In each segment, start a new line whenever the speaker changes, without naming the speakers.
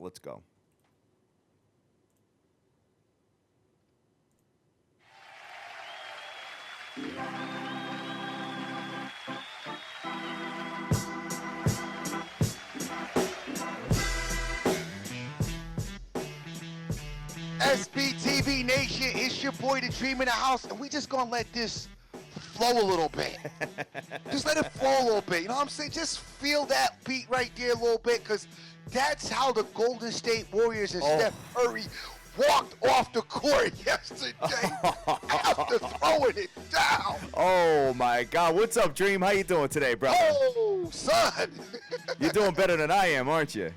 Let's go.
SBTV Nation, it's your boy, The Dream in the house, and we just gonna let this flow a little bit. Just let it flow a little bit, you know what I'm saying? Just feel that beat right there a little bit, because that's how the Golden State Warriors and Steph Curry walked off the court yesterday after throwing it down.
Oh, my God. What's up, Dream? How you doing today, brother?
Oh, son.
You're doing better than I am, aren't you?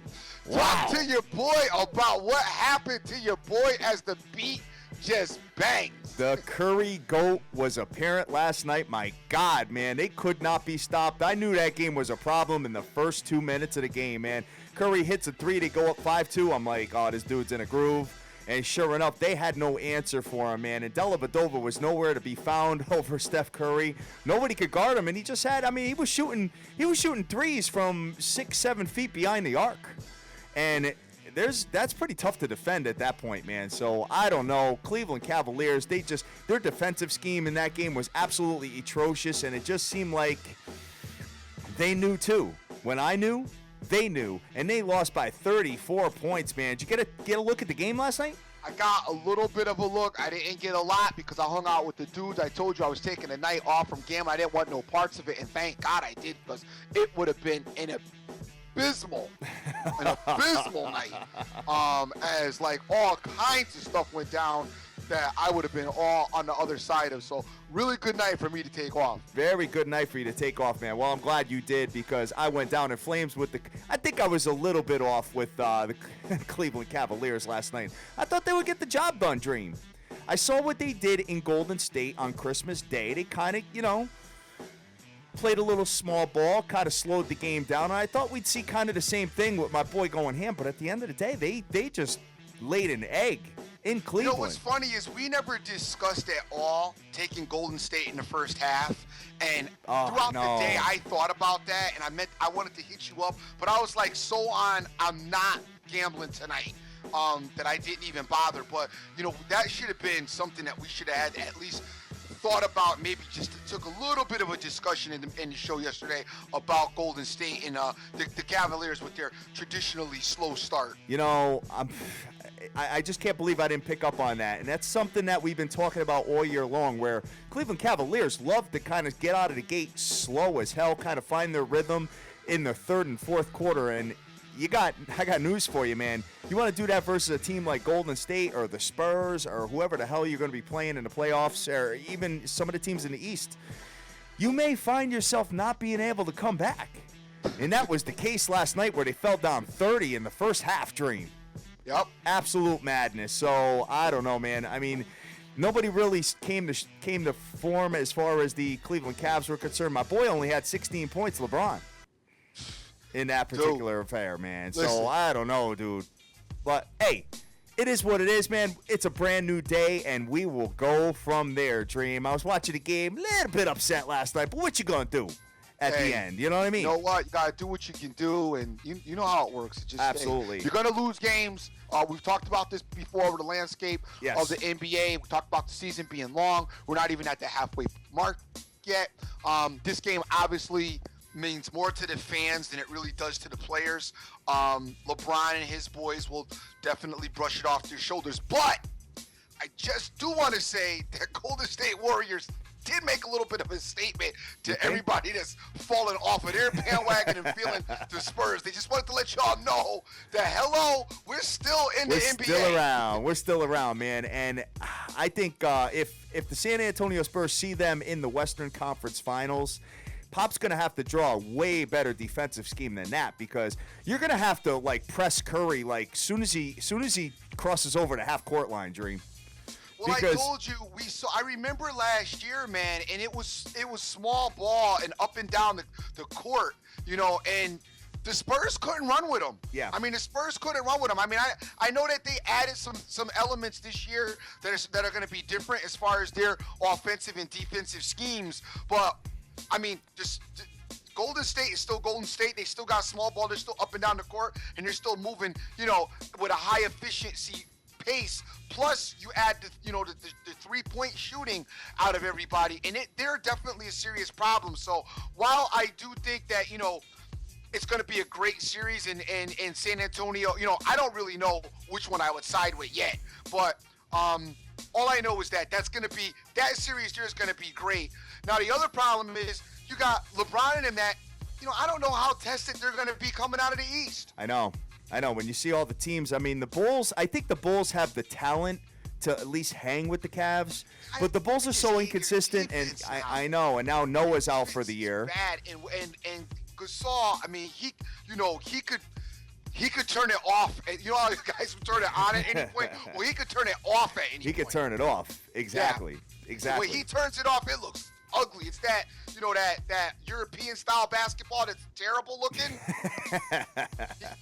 Talk to your boy about what happened to your boy as the beat just bangs.
The Curry GOAT was apparent last night. My God, man, they could not be stopped. I knew that game was a problem in the first 2 minutes of the game, man. Curry hits a three, they go up 5-2. I'm like, oh, this dude's in a groove. And sure enough, they had no answer for him, man. And Dellavedova was nowhere to be found over Steph Curry. Nobody could guard him, and he just had, he was shooting threes from 6-7 feet behind the arc. And that's pretty tough to defend at that point, man. So I don't know. Cleveland Cavaliers, their defensive scheme in that game was absolutely atrocious, and it just seemed like they knew too. When I knew, they knew, and they lost by 34 points, man. Did you get a look at the game last night?
I got a little bit of a look. I didn't get a lot because I hung out with the dudes. I told you I was taking a night off from gambling. I didn't want no parts of it, and thank God I did, because it would have been an abysmal night. As like all kinds of stuff went down that I would have been all on the other side of. So really good night for me to take off.
Very good night for you to take off, man. Well, I'm glad you did, because I went down in flames with I think I was a little bit off with the Cleveland Cavaliers last night. I thought they would get the job done, Dream. I saw what they did in Golden State on Christmas Day. They kind of, played a little small ball, kind of slowed the game down. And I thought we'd see kind of the same thing with my boy going ham, but at the end of the day, they just laid an egg in Cleveland.
You know what's funny is we never discussed at all taking Golden State in the first half. And throughout the day, I thought about that, and I wanted to hit you up, but I was like I'm not gambling tonight. That I didn't even bother. But, that should have been something that we should have had at least thought about. Maybe just took a little bit of a discussion in the show yesterday about Golden State and the Cavaliers with their traditionally slow start.
I just can't believe I didn't pick up on that. And that's something that we've been talking about all year long, where Cleveland Cavaliers love to kind of get out of the gate slow as hell, kind of find their rhythm in the third and fourth quarter. And I got news for you, man. You want to do that versus a team like Golden State or the Spurs or whoever the hell you're going to be playing in the playoffs, or even some of the teams in the East, you may find yourself not being able to come back. And that was the case last night, where they fell down 30 in the first half, Dream.
Yep.
Absolute madness. So, I don't know, man. Nobody really came to form as far as the Cleveland Cavs were concerned. My boy only had 16 points, LeBron, in that particular affair, man.
Listen.
So, I don't know, dude. But, hey, it is what it is, man. It's a brand new day, and we will go from there, Dream. I was watching the game, a little bit upset last night, but what you going to do at the end? You know what I mean?
You know what? You got to do what you can do, and you know how it works. It's just,
absolutely.
You're going to lose games. We've talked about this before over the landscape of the NBA. We talked about the season being long. We're not even at the halfway mark yet. This game obviously means more to the fans than it really does to the players. LeBron and his boys will definitely brush it off their shoulders. But I just do want to say that Golden State Warriors did make a little bit of a statement to everybody that's fallen off of their bandwagon and feeling the Spurs. They just wanted to let y'all know that, hello, we're still in the NBA.
We're still around, man. And I think if the San Antonio Spurs see them in the Western Conference Finals, Pop's going to have to draw a way better defensive scheme than that, because you're going to have to press Curry soon as he crosses over the half court line, Dream.
Well, I told you, I remember last year, man, and it was small ball and up and down the court, and the Spurs couldn't run with them.
Yeah.
The Spurs couldn't run with them. I know that they added some elements this year that are going to be different as far as their offensive and defensive schemes, but just Golden State is still Golden State. They still got small ball. They're still up and down the court, and they're still moving, with a high efficiency pace. Plus, you add the 3-point shooting out of everybody, and they're definitely a serious problem. So while I do think that it's going to be a great series in San Antonio, I don't really know which one I would side with yet, but all I know is that that series there is going to be great. Now the other problem is you got LeBron and them that I don't know how tested they're going to be coming out of the East.
I know. When you see all the teams, I mean, the Bulls, I think the Bulls have the talent to at least hang with the Cavs, but the Bulls are so inconsistent, and I know, and now Noah's out for the year.
Bad, and Gasol, I mean, he could turn it off. You know how guys would turn it on at any point? Well, he could turn it off at any point.
He could turn it off. Exactly.
Yeah.
Exactly.
When he turns it off, it looks ugly. It's that, that European style basketball that's terrible looking.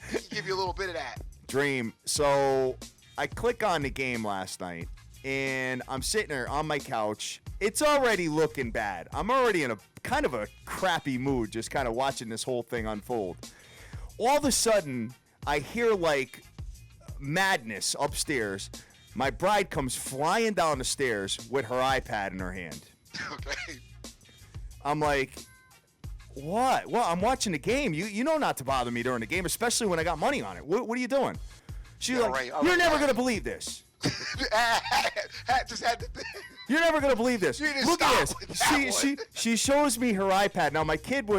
He can give you a little bit of that.
Dream. So I click on the game last night, and I'm sitting there on my couch. It's already looking bad. I'm already in a kind of a crappy mood just kind of watching this whole thing unfold. All of a sudden, I hear like madness upstairs. My bride comes flying down the stairs with her iPad in her hand.
Okay.
I'm like, what? Well, I'm watching the game. You know not to bother me during the game, especially when I got money on it. What are you doing? She's like, you're never going to believe this. You're never going to believe this. Look at this. She shows me her iPad. Now, my kid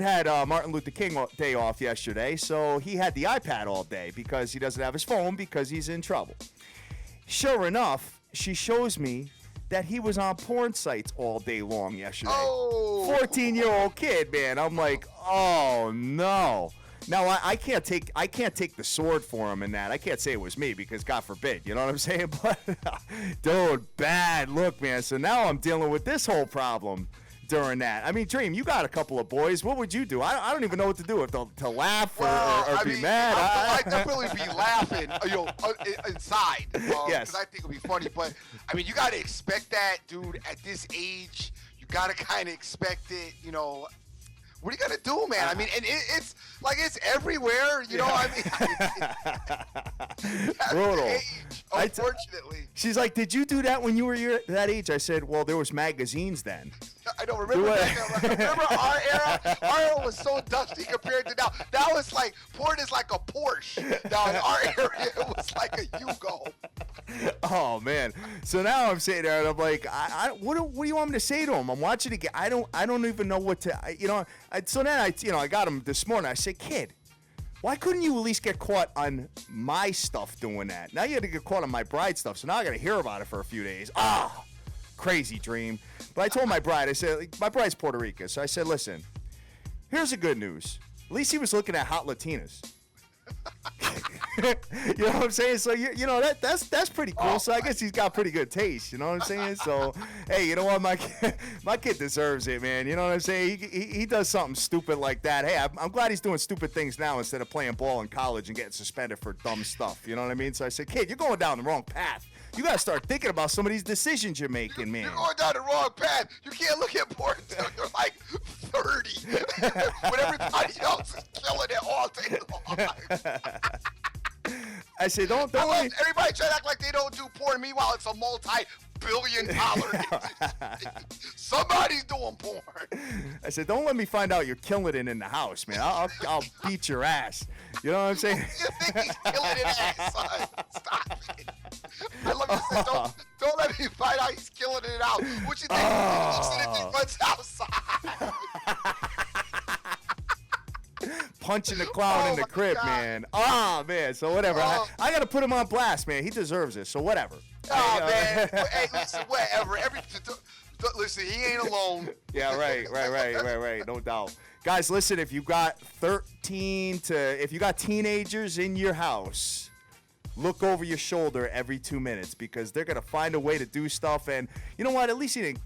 had Martin Luther King Day off yesterday, so he had the iPad all day because he doesn't have his phone because he's in trouble. Sure enough, she shows me that he was on porn sites all day long yesterday.
Oh.
14-year-old kid, man. I'm like, oh no. Now I can't take the sword for him in that. I can't say it was me because God forbid, you know what I'm saying? But dude, bad look, man. So now I'm dealing with this whole problem during that. I mean, Dream, you got a couple of boys. What would you do? I don't even know what to do. If to laugh or be mad.
I'd definitely be laughing, inside.
Yes.
Because I think it'll be funny. But I mean, you got to expect that, dude. At this age, you got to kind of expect it. What are you gonna do, man? I mean, and it's like it's everywhere. I mean,
brutal.
Age, unfortunately.
She's like, "Did you do that when you were that age?" I said, "Well, there was magazines then."
I don't remember that. Remember our era? Our era was so dusty compared to now. That was like porn is like a Porsche. Now in our era, it was like a Yugo.
Oh man! So now I'm sitting there and I'm like, what do you want me to say to him? I'm watching it again. I don't even know what to. So then I got him this morning. I said, kid, why couldn't you at least get caught on my stuff doing that? Now you had to get caught on my bride stuff. So now I got to hear about it for a few days. Crazy Dream. But I told my bride, I said, my bride's Puerto Rican. So I said, listen, here's the good news. At least he was looking at hot Latinas. You know what I'm saying? So that's pretty cool. So I guess he's got pretty good taste. You know what I'm saying? So hey, you know what, my kid deserves it, man. You know what I'm saying? He does something stupid like that. Hey, I'm glad he's doing stupid things now instead of playing ball in college and getting suspended for dumb stuff. You know what I mean? So I said, kid, you're going down the wrong path. You got to start thinking about some of these decisions you're making, man.
You're going down the wrong path. You can't look at porn until you're like 30. When everybody else is killing it all day long.
I say, don't
everybody try to act like they don't do porn. Meanwhile, it's a multi-billion-dollar industry. Somebody's doing porn.
I said, don't let me find out you're killing it in the house, man. I'll beat your ass. You know what I'm saying?
You think he's killing it ass, son? Stop it. I love you. Said, don't let me find out he's killing it out. What you think he looks at if he runs outside?
Punching the clown in the crib, God. Man. Man. So whatever. I got to put him on blast, man. He deserves it. So whatever.
Man. Hey, listen, whatever. Listen, he ain't alone.
Yeah, right. No doubt. Guys, listen, if you got teenagers in your house, look over your shoulder every 2 minutes because they're going to find a way to do stuff. And you know what? At least he didn't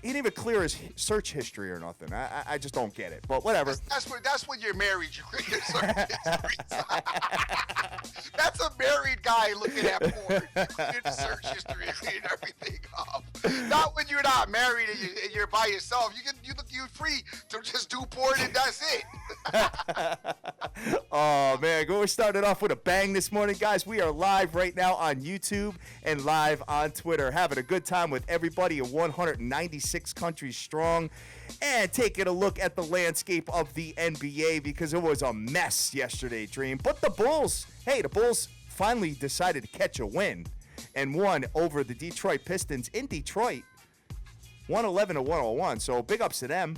even clear his search history or nothing. I just don't get it. But whatever.
That's when you're married. You clear your search history. That's a married guy looking at porn. You clear the search history and clean everything up. Not when you're not married and you're by yourself. You you free to just do porn and that's it.
Oh, man. We're starting off with a bang this morning, guys. We are live right now on YouTube and live on Twitter. Having a good time with everybody in 196 countries strong. And taking a look at the landscape of the NBA because it was a mess yesterday, Dream. But the Bulls finally decided to catch a win and won over the Detroit Pistons in Detroit, 111-101. So big ups to them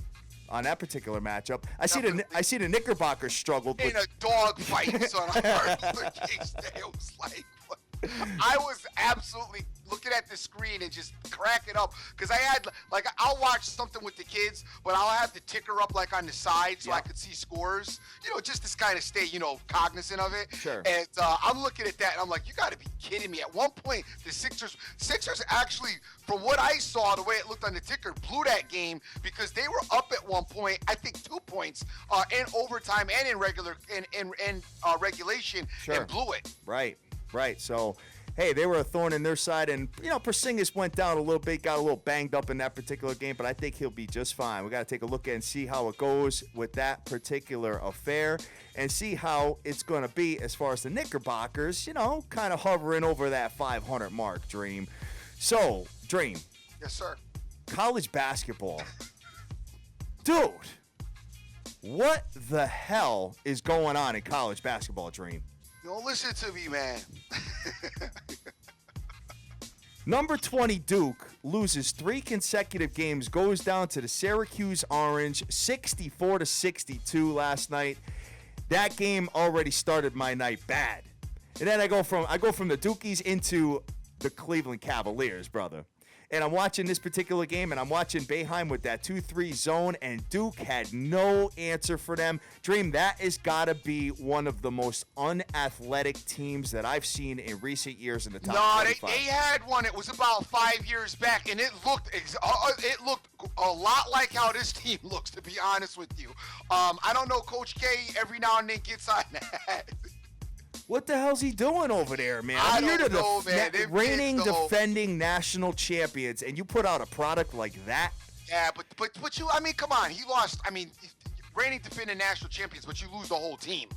on that particular matchup. I see the Knickerbockers struggled.
In a dog fight, son. It was like, what? I was absolutely looking at the screen and just cracking up because I had I'll watch something with the kids, but I'll have the ticker up like on the side so I could see scores, just to kind of stay, cognizant of it.
Sure.
And I'm looking at that and I'm like, you got to be kidding me. At one point, the Sixers actually, from what I saw, the way it looked on the ticker, blew that game because they were up at one point, I think 2 points in overtime and in regulation,
sure,
and blew it.
Right. So, hey, they were a thorn in their side, and Porzingis went down a little bit, got a little banged up in that particular game, but I think he'll be just fine. We got to take a look at and see how it goes with that particular affair, and see how it's going to be as far as the Knickerbockers, kind of hovering over that 500 mark, Dream. So, Dream.
Yes, sir.
College basketball, dude. What the hell is going on in college basketball, Dream?
Don't listen to me, man.
Number 20 Duke loses 3 consecutive games, goes down to the Syracuse Orange, 64-62 last night. That game already started my night bad. And then I go from the Dukies into the Cleveland Cavaliers, brother. And I'm watching this particular game, and I'm watching Boeheim with that 2-3 zone, and Duke had no answer for them. Dream, that has got to be one of the most unathletic teams that I've seen in recent years in the top 25.
No, they had one. It was about 5 years back, and it looked a lot like how this team looks, to be honest with you. I don't know, Coach K every now and then gets on that.
What the hell's he doing over there, man?
I don't know, man.
Reigning, defending national champions, and you put out a product like that?
Yeah, but you, I mean, come on. He lost, reigning, defending national champions, but you lose the whole team.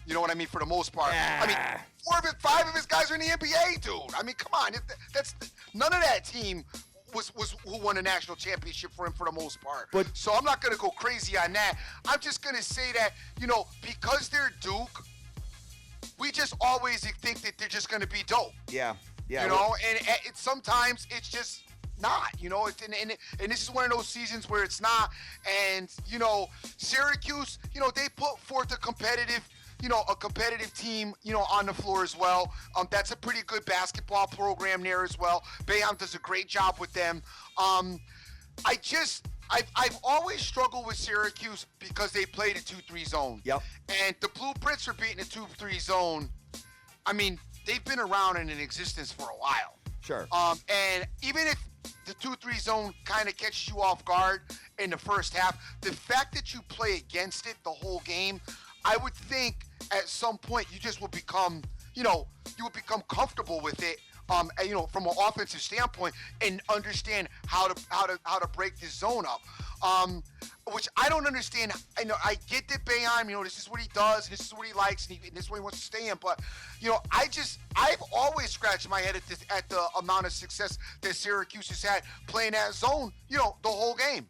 You know what I mean, for the most part.
Yeah.
5 of his guys are in the NBA, dude. I mean, come on. That's none of that team was who won the national championship for him for the most part. So I'm not going to go crazy on that. I'm just going to say that, because they're Duke, we just always think that they're just going to be dope.
Yeah.
And sometimes it's just not, and this is one of those seasons where it's not. And, Syracuse, they put forth a competitive team, on the floor as well. That's a pretty good basketball program there as well. Boeheim does a great job with them. I've always struggled with Syracuse because they played a 2-3 zone.
Yep.
And the blueprints for beating a 2-3 zone, they've been around and in existence for a while.
Sure.
And even if the 2-3 zone kind of catches you off guard in the first half, the fact that you play against it the whole game, I would think at some point you just will become, comfortable with it. From an offensive standpoint, and understand how to break this zone up, which I don't understand. I get that Boeheim, this is what he does, this is what he likes, and this is what he wants to stay in. But I've always scratched my head at the amount of success that Syracuse has had playing that zone, the whole game.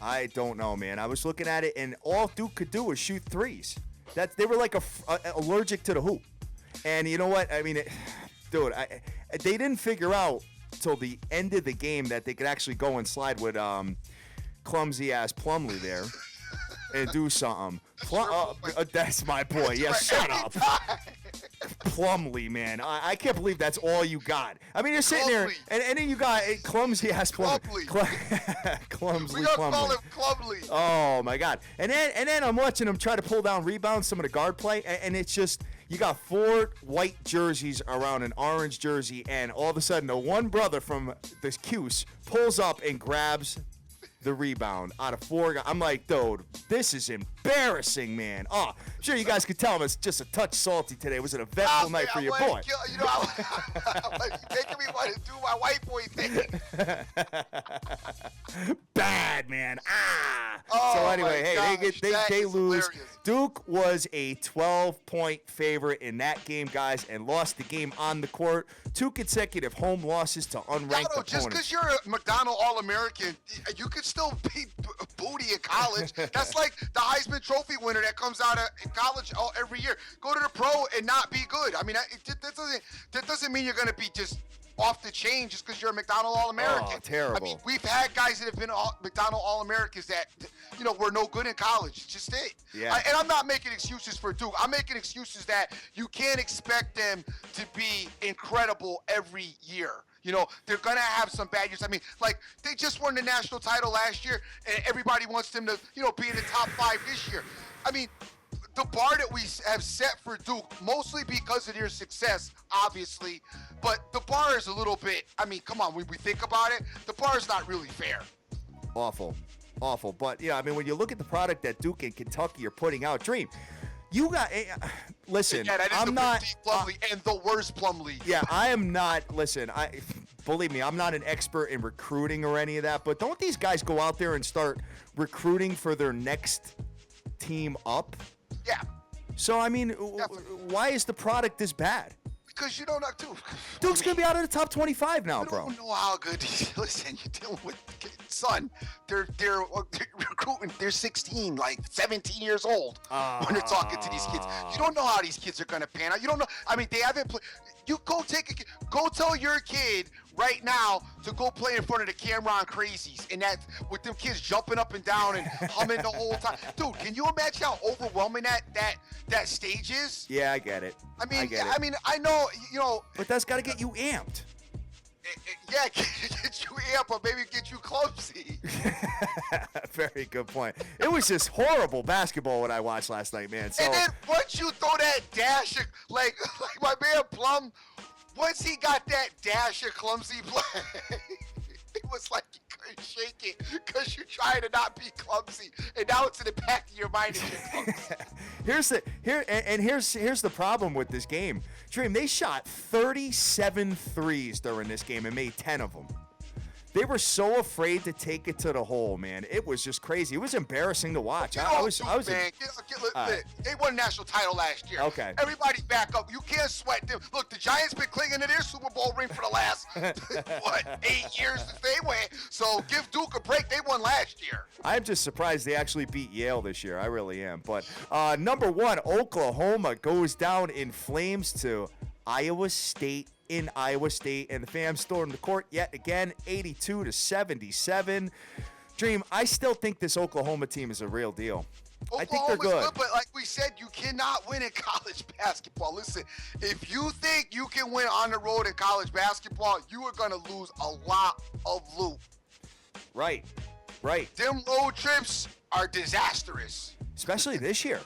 I don't know, man. I was looking at it, and all Duke could do was shoot threes. They were like allergic to the hoop. And you know what? Dude, they didn't figure out till the end of the game that they could actually go and slide with clumsy-ass Plumlee there and do something. That's my boy. Yeah, shut up. Plumlee, man. I can't believe that's all you got. You're sitting there, and then you got clumsy-ass Plumlee. Clumsy
We gotta
Plumlee.
call him Plumlee.
Oh, my God. And then I'm watching him try to pull down rebounds, some of the guard play, and it's just... You got 4 white jerseys around an orange jersey, and all of a sudden, the one brother from the Cuse pulls up and grabs the rebound out of 4 guys. I'm like, dude, this is embarrassing, man. Oh, I'm sure you guys could tell him it's just a touch salty today. Was it an eventful night for your boy?
I'm making me want to do my white boy thing.
Bad, man.
Oh,
so anyway, hey, they lose.
Hilarious.
Duke was a 12-point favorite in that game, guys, and lost the game on the court. 2 consecutive home losses to unranked opponents.
Just because you're a McDonald All-American, you could still beat booty in college. That's like the Heisman Trophy winner that comes out of college every year. Go to the pro and not be good. I mean, that doesn't mean you're going to be just off the chain just because you're a McDonald All-American.
Oh, terrible.
I mean, we've had guys that have been McDonald All-Americans that, were no good in college. It's just it.
Yeah.
And I'm not making excuses for Duke. I'm making excuses that you can't expect them to be incredible every year. They're going to have some bad years. I mean, like, they just won the national title last year, and everybody wants them to, be in the top 5 this year. I mean, the bar that we have set for Duke, mostly because of their success, obviously, but the bar is a little bit, I mean, come on, when we think about it, the bar is not really fair.
Awful. But, I mean, when you look at the product that Duke and Kentucky are putting out, Dream, you got listen.
Yeah, that is
I'm not
Plumlee and the worst Plumlee.
Yeah, I am not. Listen, believe me, I'm not an expert in recruiting or any of that. But don't these guys go out there and start recruiting for their next team up?
Yeah.
So I mean, why is the product this bad?
Because you don't know,
Duke's gonna be out of the top 25 now, bro.
You don't know how good. Listen, you're dealing with son. They're recruiting. They're 16, like 17 years old when they're talking to these kids. You don't know how these kids are gonna pan out. You don't know. I mean, they haven't played. You go tell your kid right now to go play in front of the Cameron Crazies, and that with them kids jumping up and down and humming the whole time. Dude, can you imagine how overwhelming that stage is?
Yeah, I get it.
I mean, I know,
but that's got to get you amped.
Yeah, get you amped, but maybe get you clumsy.
Very good point. It was just horrible basketball what I watched last night, man. So,
and then once you throw that dash, like my man Plum, once he got that dash of clumsy play, it was like you couldn't shake it because you're trying to not be clumsy, and now it's in the back of your mind that you're clumsy.
Here's the problem with this game. Dream, they shot 37 threes during this game and made 10 of them. They were so afraid to take it to the hole, man. It was just crazy. It was embarrassing to watch. They
won a national title last year.
Okay.
Everybody back up. You can't sweat them. Look, the Giants been clinging to their Super Bowl ring for the last 8 years that they win. So give Duke a break. They won last year.
I'm just surprised they actually beat Yale this year. I really am. But number 1, Oklahoma goes down in flames to Iowa State in Iowa State, and the fans stormed the court yet again, 82-77. Dream, I still think this Oklahoma team is a real deal. I think they're good.
But like we said, you cannot win in college basketball. Listen, if you think you can win on the road in college basketball, you are going to lose a lot of loot.
Right.
Them road trips are disastrous.
Especially this year.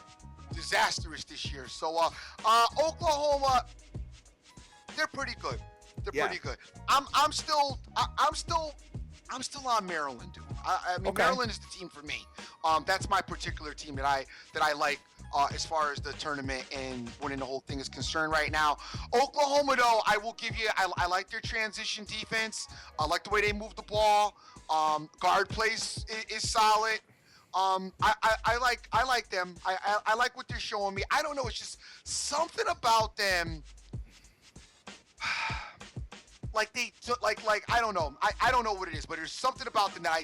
Disastrous this year. So Oklahoma, they're pretty good. Pretty good. I'm still on Maryland, dude. I mean, okay. Maryland is the team for me. That's my particular team that I like as far as the tournament and winning the whole thing is concerned right now. Oklahoma, though, I will give you. I like their transition defense. I like the way they move the ball. Guard plays is solid. I like them. I like what they're showing me. I don't know. It's just something about them. Like I don't know. I don't know what it is, but there's something about them that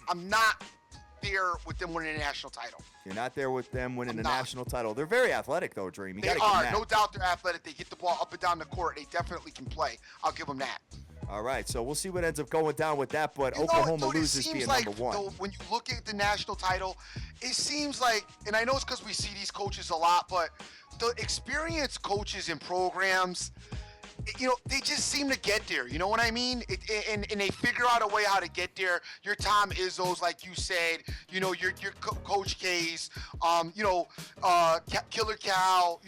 I'm not there with them winning a national title.
You're not there with them winning the national title. They're very athletic, though, Dream.
They are. No doubt they're athletic. They get the ball up and down the court. They definitely can play. I'll give them that.
All right, so we'll see what ends up going down with that, but Oklahoma loses being number 1.
Though, when you look at the national title, it seems like, and I know it's because we see these coaches a lot, but the experienced coaches and programs, they just seem to get there. You know what I mean? And they figure out a way how to get there. Your Tom Izzo's, like you said, your Coach K's, Killer Cal,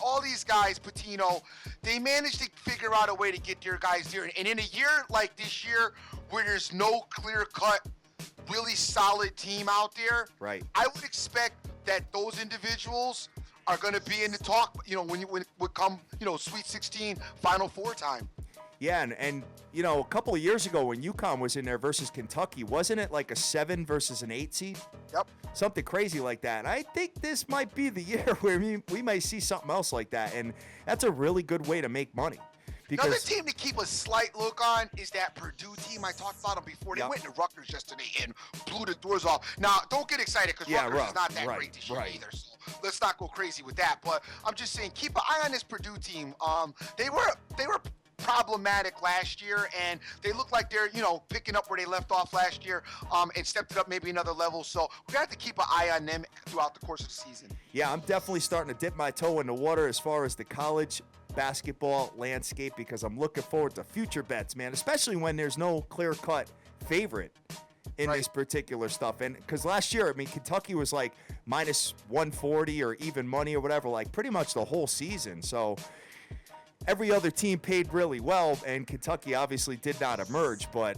all these guys, Patino, they manage to figure out a way to get their guys there. And in a year like this year, where there's no clear-cut really solid team out there,
right,
I would expect that those individuals are going to be in the talk, when it come, Sweet 16, Final Four time.
Yeah, and a couple of years ago when UConn was in there versus Kentucky, wasn't it like a 7 versus an 8 seed?
Yep.
Something crazy like that. And I think this might be the year where we might see something else like that, and that's a really good way to make money. Because
another team to keep a slight look on is that Purdue team. I talked about them before. They went to Rutgers yesterday and blew the doors off. Now, don't get excited because Rutgers is not that great this year either. So let's not go crazy with that. But I'm just saying, keep an eye on this Purdue team. They were problematic last year, and they look like they're picking up where they left off last year, and stepped it up maybe another level. So we have to keep an eye on them throughout the course of the season. Yeah,
I'm definitely starting to dip my toe in the water as far as the college basketball landscape, because I'm looking forward to future bets, man, especially when there's no clear-cut favorite in this particular stuff. And because last year, Kentucky was like minus 140 or even money or whatever, like pretty much the whole season. So every other team paid really well, and Kentucky obviously did not emerge, but,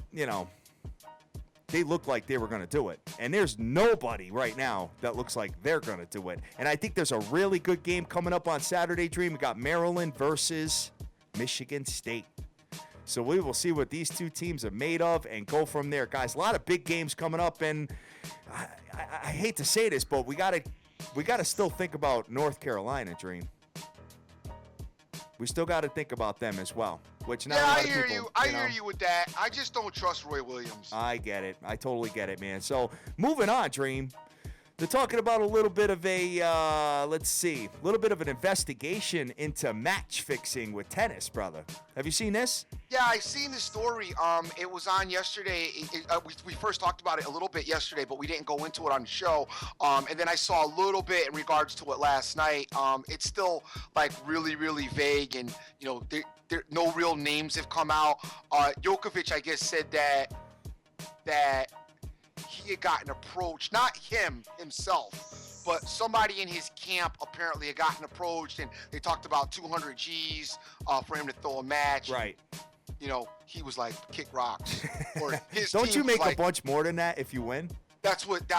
they looked like they were going to do it. And there's nobody right now that looks like they're going to do it. And I think there's a really good game coming up on Saturday, Dream. We got Maryland versus Michigan State. So we will see what these two teams are made of and go from there. Guys, a lot of big games coming up, and I hate to say this, but we gotta still think about North Carolina, Dream. We still got to think about them as well. Which not a lot of people,
I hear you with that. I just don't trust Roy Williams.
I get it. I totally get it, man. So moving on, Dream. They're talking about a little bit of a, little bit of an investigation into match fixing with tennis, brother. Have you seen this?
Yeah, I seen the story. It was on yesterday. We first talked about it a little bit yesterday, but we didn't go into it on the show. And then I saw a little bit in regards to it last night. It's still like really, really vague, and there no real names have come out. Djokovic, I guess, said that he had gotten approached, not himself, but somebody in his camp apparently had gotten approached, and they talked about 200 G's for him to throw a match.
Right.
He was like, kick rocks. Or his
Don't you make a bunch more than that if you win?
That's what the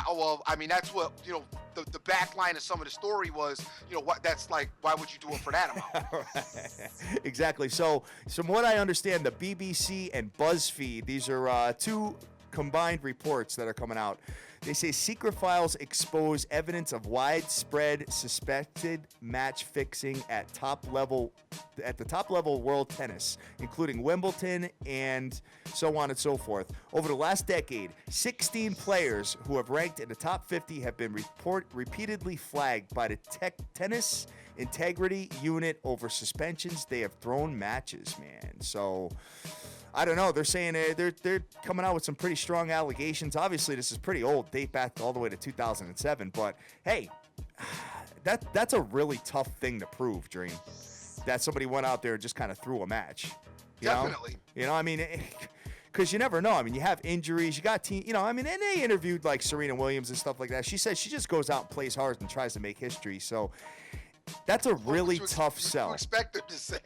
back line of some of the story was, why would you do it for that amount?
Right. Exactly. So from what I understand, the BBC and BuzzFeed, these are two combined reports that are coming out. They say secret files expose evidence of widespread suspected match fixing at the top level world tennis, including Wimbledon and so on and so forth. Over the last decade, 16 players who have ranked in the top 50 have been repeatedly flagged by the tennis integrity unit over suspensions they have thrown matches, man. So I don't know. They're saying they're coming out with some pretty strong allegations. Obviously, this is pretty old, date back all the way to 2007. But hey, that's a really tough thing to prove, Dream. That somebody went out there and just kind of threw a match.
Definitely.
Because you never know. You have injuries. You got team. And they interviewed like Serena Williams and stuff like that. She says she just goes out and plays hard and tries to make history. So that's a really tough sell.
You expect them to say.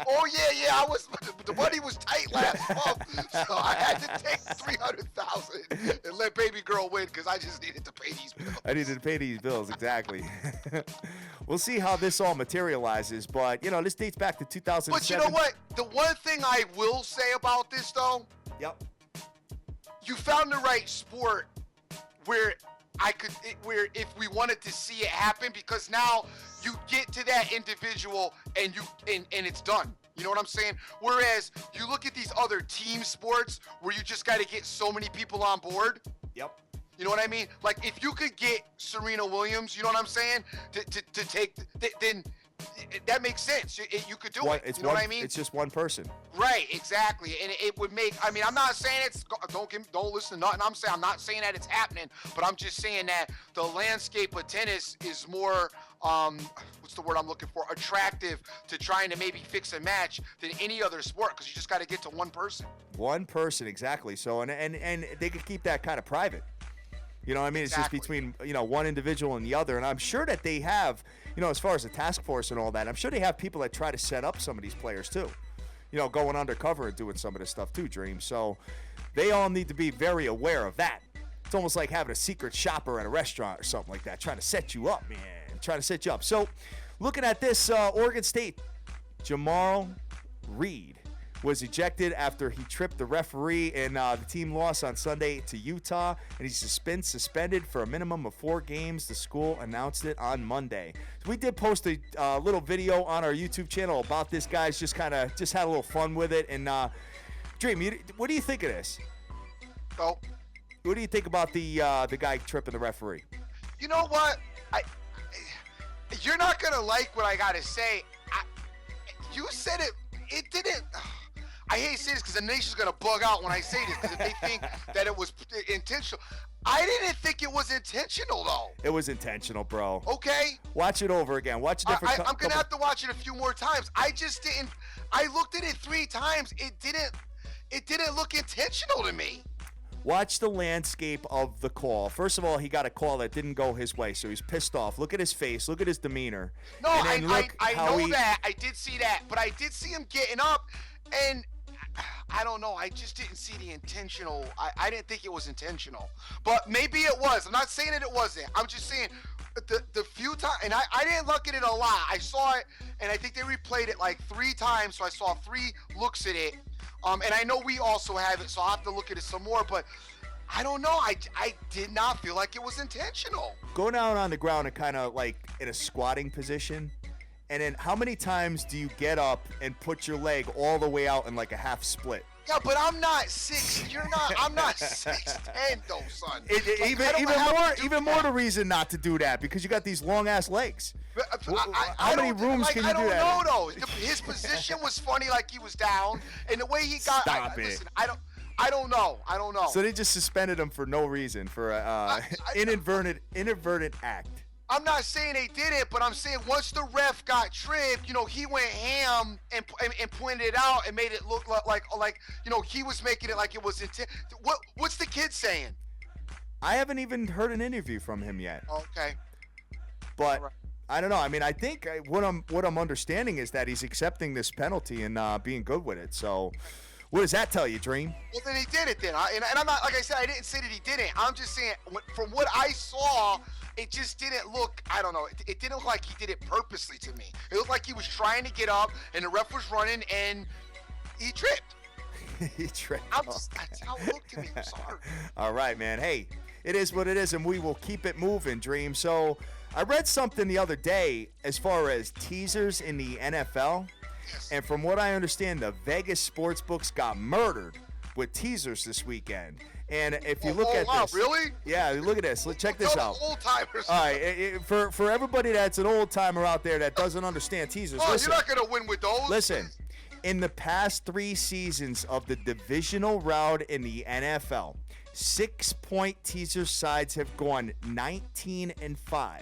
Oh yeah, the money was tight last month, so I had to take $300,000 and let baby girl win because I just needed to pay these bills.
I needed to pay these bills, exactly. We'll see how this all materializes, but this dates back to 2007.
But you know what? The one thing I will say about this, though.
Yep.
You found the right sport where if we wanted to see it happen, because now you get to that individual and it's done. You know what I'm saying? Whereas you look at these other team sports where you just got to get so many people on board.
Yep.
You know what I mean? Like if you could get Serena Williams, you know what I'm saying? To take, then that makes sense. You could do it. You know what I mean?
It's just one person.
Right, exactly. And it would make, I'm not saying don't listen to nothing I'm not saying that it's happening, but I'm just saying that the landscape of tennis is more, what's the word I'm looking for, attractive to trying to maybe fix a match than any other sport, because you just got to get to one person.
One person, exactly. So, and they could keep that kind of private. You know what I mean?
Exactly.
It's just between, one individual and the other. And I'm sure that they have, as far as the task force and all that, I'm sure they have people that try to set up some of these players too. going undercover and doing some of this stuff too, Dream. So they all need to be very aware of that. It's almost like having a secret shopper at a restaurant or something like that, trying to set you up, man. Trying to set you up. So looking at this, Oregon State, Jamal Reed was ejected after he tripped the referee, and the team lost on Sunday to Utah, and he's suspended for a minimum of 4 games. The school announced it on Monday. So we did post a little video on our YouTube channel about this, guys. Just had a little fun with it. And Dream, what do you think of this?
Oh,
what do you think about the guy tripping the referee?
You know what? You're not gonna like what I gotta say. You said it. It didn't. I hate saying this because the nation's going to bug out when I say this because if they think that it was intentional. I didn't think it was intentional, though.
It was intentional, bro.
Okay.
Watch it over again. Watch a different
I'm going to have to watch it a few more times. I just didn't. I looked at it 3 times. It didn't look intentional to me.
Watch the landscape of the call. First of all, he got a call that didn't go his way, so he's pissed off. Look at his face. Look at his demeanor.
No, I know that. I did see that. But I did see him getting up, and I don't know. I just didn't see the intentional. I didn't think it was intentional. But maybe it was. I'm not saying that it wasn't. I'm just saying the few times, and I didn't look at it a lot. I saw it, and I think they replayed it like 3 times, so I saw 3 looks at it. And I know we also have it, so I'll have to look at it some more. But I don't know. I did not feel like it was intentional.
Go down on the ground and kind of like in a squatting position. And then how many times do you get up and put your leg all the way out in like a half split?
Yeah, but I'm not 6. You're not. I'm not 6'10", though, son.
Even more the reason not to do that because you got these long ass legs. How many rooms can you do that?
I don't know though. His position was funny, like he was down, and the way he got. Listen, I don't know.
So they just suspended him for no reason for inadvertent act.
I'm not saying they did it, but I'm saying once the ref got tripped, he went ham and pointed it out and made it look like he was making it like it was intent. What's the kid saying?
I haven't even heard an interview from him yet.
Okay.
But right. I don't know. I mean, I think what I'm understanding is that he's accepting this penalty and being good with it. So what does that tell you, Dream? Well,
then he did it then. And I'm not, like I said, I didn't say that he didn't. I'm just saying from what I saw, it just didn't look, I don't know, it didn't look like he did it purposely to me. It looked like he was trying to get up, and the ref was running, and he tripped.
He tripped.
That's how it looked to me. I'm sorry.
All right, man. Hey, it is what it is, and we will keep it moving, Dream. So I read something the other day as far as teasers in the NFL, yes. And from what I understand, the Vegas sportsbooks got murdered with teasers this weekend. And if you look at this,
really?
Yeah, look at this. Check this out.
Old timers.
All right, for everybody that's an old timer out there that doesn't understand teasers, listen,
you're not gonna win with those.
Listen, in the past 3 seasons of the divisional round in the NFL, 6-point teaser sides have gone 19-5.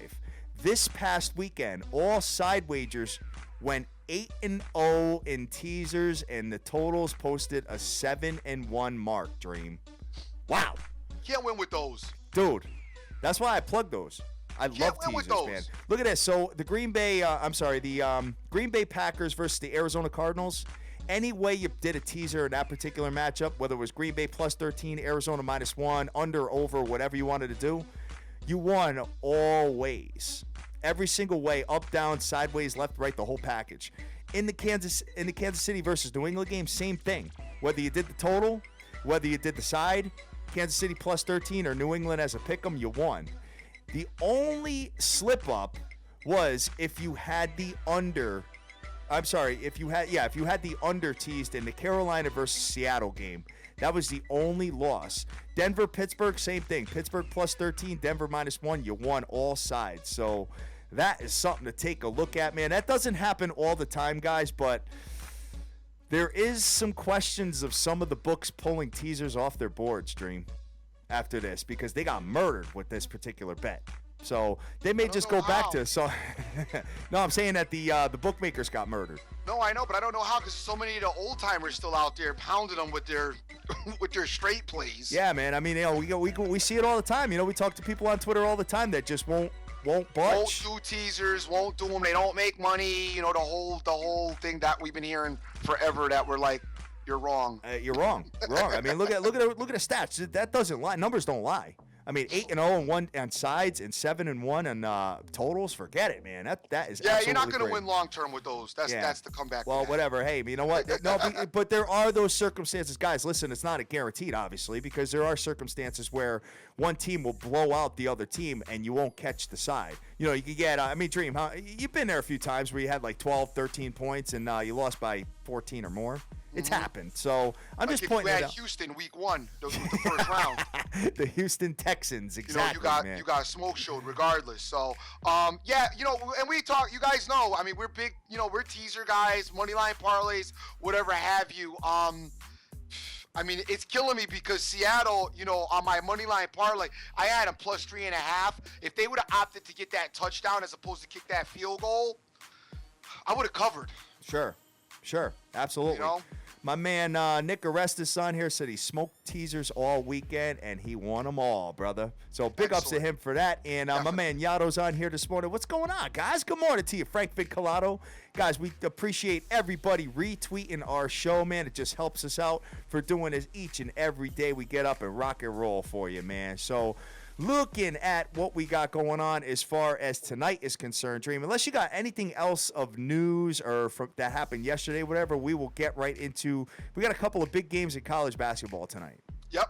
This past weekend, all side wagers went 8-0 in teasers, and the totals posted a 7-1 mark. Dream. Wow.
Can't win with those.
Dude, that's why I plug those. I love teasers, man. Look at this. So the Green Bay Packers versus the Arizona Cardinals. Any way you did a teaser in that particular matchup, whether it was Green Bay plus 13, Arizona minus 1, under, over, whatever you wanted to do, you won all ways. Every single way, up, down, sideways, left, right, the whole package. In the Kansas City versus New England game, same thing. Whether you did the total, whether you did the side, Kansas City plus 13 or New England as a pick'em, you won. The only slip up was if you had the under. If you had the under teased in the Carolina versus Seattle game. That was the only loss. Denver, Pittsburgh, same thing. Pittsburgh plus 13, Denver minus 1. You won all sides. So that is something to take a look at, man. That doesn't happen all the time, guys, but there is some questions of some of the books pulling teasers off their boards, Dream, after this, because they got murdered with this particular bet. So they may just go back to so. No, I'm saying that the bookmakers got murdered.
No, I know, but I don't know how, because so many of the old timers still out there pounding them with their straight plays.
Yeah, man. I mean, we see it all the time. We talk to people on Twitter all the time that just won't won't budge.
Won't do teasers, won't do them. They don't make money. You know, the whole thing that we've been hearing forever that we're like, you're wrong.
You're wrong. I mean, look at the stats. That doesn't lie. Numbers don't lie. I mean, 8-0 and 1 on sides and 7-1 on totals. Forget it, man. That is
you're not going
to
to win long term with those. That's the comeback.
Well, whatever. Hey, you know what? No, but there are those circumstances, guys. Listen, it's not a guaranteed, obviously, because there are circumstances where one team will blow out the other team and you won't catch the side. You know, you could get. Dream, you've been there a few times where you had like 12, 13 points and you lost by 14 or more. It's happened. So I'm just pointing it out.
Houston week 1, those were the first round.
The Houston Texans, exactly.
You got smoke showed regardless. So and we talk. You guys know. I mean, we're big. We're teaser guys, money line parlays, whatever have you. I mean, it's killing me because Seattle, on my money line parlay, I had them plus 3.5. If they would have opted to get that touchdown as opposed to kick that field goal, I would have covered.
Sure, absolutely. My man Nick Arestis on here said he smoked teasers all weekend, and he won them all, brother. So big ups to him for that. And my man Yato's on here this morning. What's going on, guys? Good morning to you, Frank Vincolato. Guys, we appreciate everybody retweeting our show, man. It just helps us out for doing this each and every day. We get up and rock and roll for you, man. So looking at what we got going on as far as tonight is concerned, Dream, unless you got anything else of news or that happened yesterday, whatever, we will get right into. We got a couple of big games in college basketball tonight.
Yep.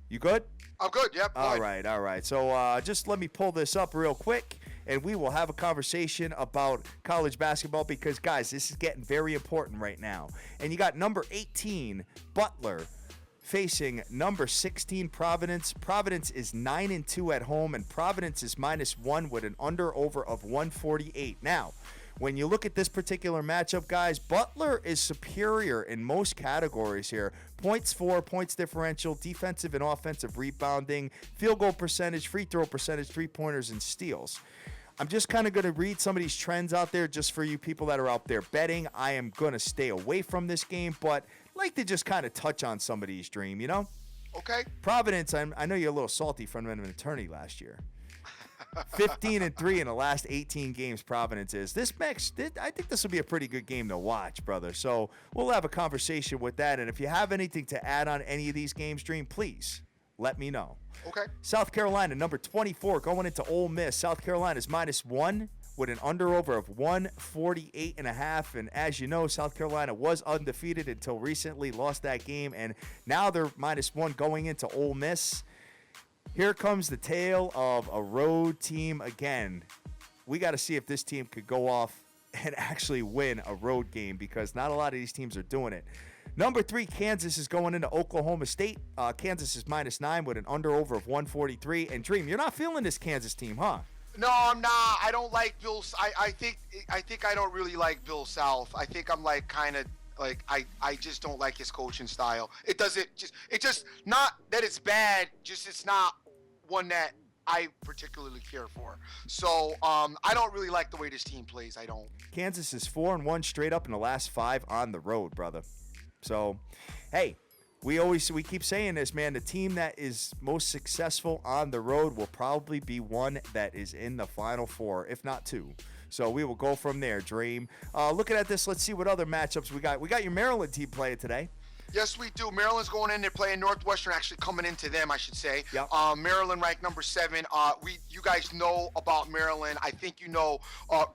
You good?
I'm good, yep.
All right. So just let me pull this up real quick, and we will have a conversation about college basketball because, guys, this is getting very important right now. And you got number 18, Butler, facing number 16, Providence. Providence is 9-2 at home, and Providence is -1 with an under-over of 148. Now, when you look at this particular matchup, guys, Butler is superior in most categories here. Points for, points differential, defensive and offensive rebounding, field goal percentage, free throw percentage, three-pointers, and steals. I'm just kind of going to read some of these trends out there just for you people that are out there betting. I am going to stay away from this game, but like to just kind of touch on some of these, Dream,
Okay.
Providence, I know you're a little salty from an attorney last year. 15-3 in the last 18 games Providence is. I think this will be a pretty good game to watch, brother. So we'll have a conversation with that. And if you have anything to add on any of these games, Dream, please let me know.
Okay.
South Carolina, number 24, going into Ole Miss. South Carolina's -1 with an under-over of 148.5. And as you know, South Carolina was undefeated until recently, lost that game, and now they're -1 going into Ole Miss. Here comes the tale of a road team again. We got to see if this team could go off and actually win a road game because not a lot of these teams are doing it. Number 3, Kansas is going into Oklahoma State. Kansas is -9 with an under-over of 143. And Dream, you're not feeling this Kansas team, huh?
No, I'm not. I don't like Bill. I think I don't really like Bill Self. I think I'm like kind of like I just don't like his coaching style. It's just not that it's bad. Just it's not one that I particularly care for. So I don't really like the way this team plays. I don't.
Kansas is 4-1 straight up in the last 5 on the road, brother. So, hey. We keep saying this, man. The team that is most successful on the road will probably be one that is in the Final Four, if not 2. So we will go from there, Dream. Looking at this, let's see what other matchups we got. We got your Maryland team playing today.
Yes, we do. Maryland's going in. They're playing Northwestern, actually coming into them, I should say.
Yep.
Maryland ranked number 7. You guys know about Maryland. I think you know.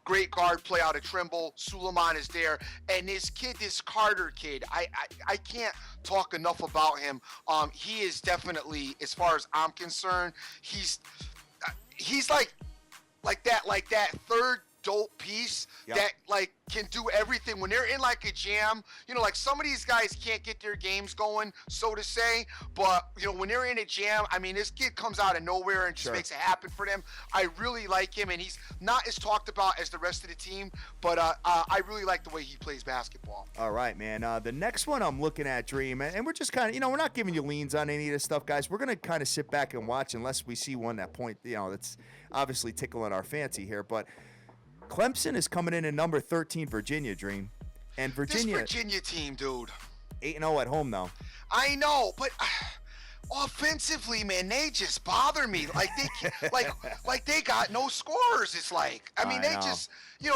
Great guard play out of Trimble. Suleiman is there. And this Carter kid, I can't talk enough about him. He is definitely, as far as I'm concerned, he's like that third dope piece that like can do everything when they're in like a jam. Like some of these guys can't get their games going, so to say, but when they're in a jam, I mean, this kid comes out of nowhere and just makes it happen for them. I really like him, and he's not as talked about as the rest of the team, but I really like the way he plays basketball.
All right, man. The next one I'm looking at, Dream, and we're just kind of, we're not giving you leans on any of this stuff, guys. We're going to kind of sit back and watch unless we see one that's obviously tickling our fancy here, but Clemson is coming in at number 13, Virginia, Dream. And Virginia.
This Virginia team, dude.
8-0 at home, though.
I know, but offensively, man, they just bother me. Like they got no scorers. It's like, I mean, they just, you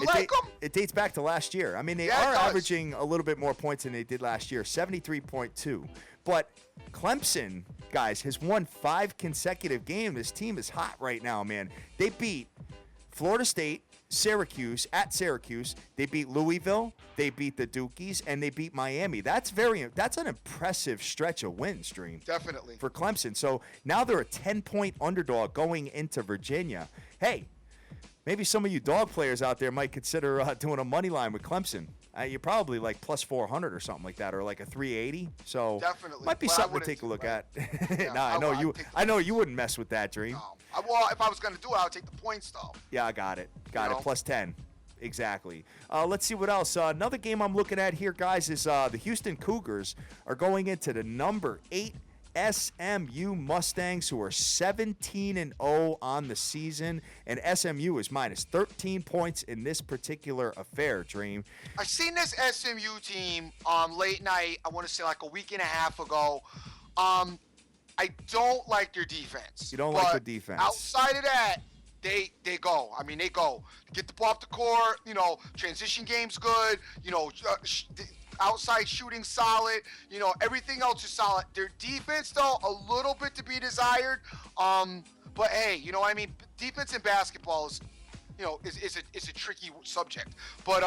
like them?
It dates back to last year. I mean, they are averaging a little bit more points than they did last year, 73.2. But Clemson, guys, has won 5 consecutive games. This team is hot right now, man. They beat Florida State, Syracuse, they beat Louisville, they beat the Dukies, and they beat Miami. That's an impressive stretch of wins, Dream.
Definitely.
For Clemson. So now they're a 10-point underdog going into Virginia. Hey, maybe some of you dog players out there might consider doing a money line with Clemson. You're probably like plus 400 or something like that, or like a 380. So
definitely
might be something to take a look at. I know you wouldn't mess with that, Dream.
No. Well, if I was going to do it, I would take the points, though.
Yeah, I got it. Got it. Plus 10. Exactly. Let's see what else. Another game I'm looking at here, guys, is the Houston Cougars are going into the number 8 SMU Mustangs, who are 17-0 on the season, and SMU is minus 13 points in this particular affair, Dream.
I seen this SMU team late night, I want to say like a week and a half ago. I don't like their defense.
You don't like the defense.
Outside of that, they go. I mean, they go. Get the ball off the court, transition game's good, outside shooting solid, everything else is solid. Their defense, though, a little bit to be desired. But hey, defense in basketball is a tricky subject. But